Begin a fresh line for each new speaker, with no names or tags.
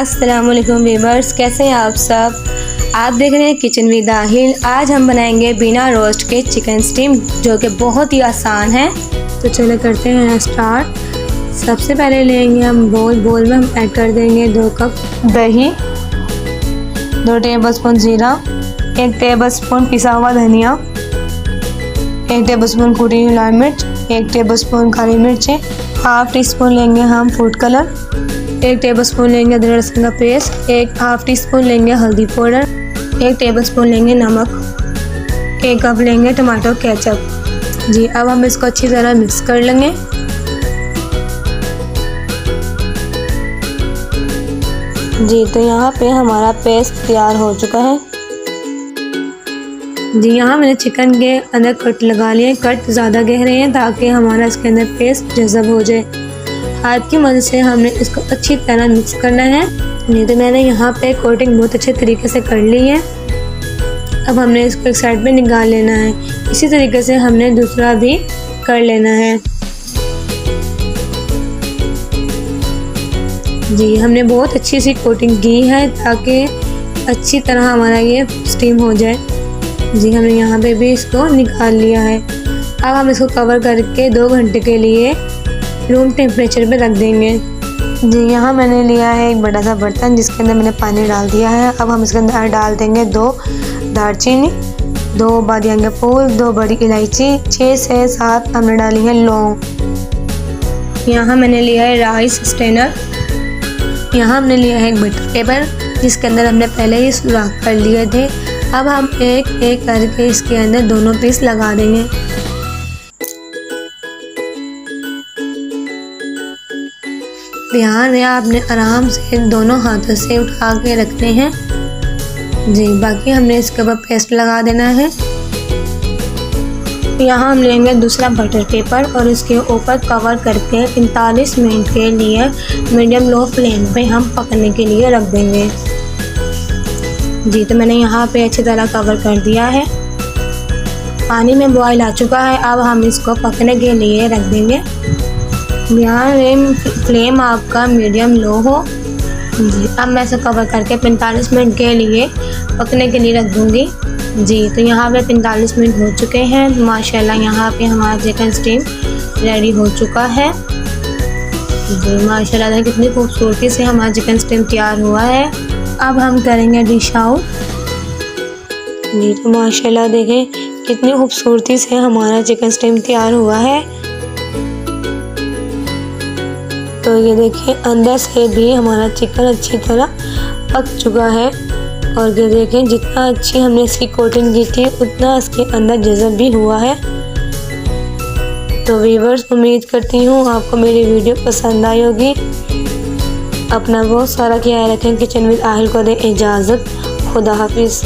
अस्सलाम वालेकुम व्यूअर्स, कैसे हैं आप सब। आप देख रहे हैं किचन विद आहिल। आज हम बनाएंगे बिना रोस्ट के चिकन स्टीम, जो कि बहुत ही आसान है। तो चलो करते हैं स्टार्ट। सबसे पहले लेंगे हम बोल में हम ऐड कर देंगे 2 कप दही, 2 टेबलस्पून जीरा, 1 टेबलस्पून पिसा हुआ धनिया, 1 टेबलस्पून कुटी हुई लाल मिर्च, 1 टेबलस्पून काली मिर्ची, हाफ टी स्पून लेंगे हम फूड कलर, 1 टेबलस्पून लेंगे अदरक लहसुन का पेस्ट, 1/2 टी स्पून लेंगे हल्दी पाउडर, 1 टेबलस्पून लेंगे नमक, 1 कप लेंगे टमाटो केचप। जी अब हम इसको अच्छी तरह मिक्स कर लेंगे। जी तो यहाँ पे हमारा पेस्ट तैयार हो चुका है। जी यहाँ मैंने चिकन के अंदर कट लगा लिए। कट ज़्यादा गहरे हैं ताकि हमारा इसके अंदर पेस्ट जज़ब हो जाए। हाथ की मदद से हमने इसको अच्छी तरह मिक्स करना है। नहीं तो मैंने यहाँ पे कोटिंग बहुत अच्छे तरीके से कर ली है। अब हमने इसको एक साइड पे निकाल लेना है। इसी तरीके से हमने दूसरा भी कर लेना है। जी हमने बहुत अच्छी सी कोटिंग की है ताकि अच्छी तरह हमारा ये स्टीम हो जाए। जी हमने यहाँ पे भी इसको निकाल लिया है। अब हम इसको कवर करके 2 घंटे के लिए रूम टेम्परेचर पे रख देंगे। जी यहाँ मैंने लिया है एक बड़ा सा बर्तन जिसके अंदर मैंने पानी डाल दिया है। अब हम इसके अंदर डाल देंगे 2 दालचीनी, 2 बादियान का फूल, 2 बड़ी इलायची, 6 से 7 हमने डाली है लौंग। यहाँ मैंने लिया है राइस स्ट्रेनर। यहाँ हमने लिया है एक बटर पेपर जिसके अंदर हमने पहले ही सुराख कर लिए थे। अब हम एक एक करके इसके अंदर दोनों पीस लगा देंगे। ध्यान है आपने आराम से दोनों हाथों से उठा के रखने हैं। जी बाकी हमने इसके ऊपर पेस्ट लगा देना है। यहाँ हम लेंगे दूसरा बटर पेपर और इसके ऊपर कवर करके 45 मिनट के लिए मीडियम लो फ्लेम पे हम पकने के लिए रख देंगे। जी तो मैंने यहाँ पे अच्छी तरह कवर कर दिया है। पानी में बॉईल आ चुका है। अब हम इसको पकने के लिए रख देंगे। यहाँ फ्लेम आपका मीडियम लो हो। जी अब मैं इसे कवर करके 45 मिनट के लिए पकने के लिए रख दूँगी। जी तो यहाँ पे 45 मिनट हो चुके हैं। माशाल्लाह यहाँ पे हमारा चिकन स्टीम रेडी हो चुका है। जी माशाल्लाह कितनी खूबसूरती से हमारा चिकन स्टीम तैयार हुआ है। अब हम करेंगे डिश आउट। जी तो माशाल्लाह देखें कितनी खूबसूरती से हमारा चिकन स्टीम तैयार हुआ है। तो ये देखें अंदर से भी हमारा चिकन अच्छी तरह पक चुका है। और ये देखें जितना अच्छी हमने इसकी कोटिंग की थी उतना इसके अंदर जज़ब भी हुआ है। तो व्यूअर्स उम्मीद करती हूँ आपको मेरी वीडियो पसंद आई होगी। अपना बहुत सारा ख्याल रखें। किचन विद आहिल को दें इजाज़त। खुदा हाफिज़।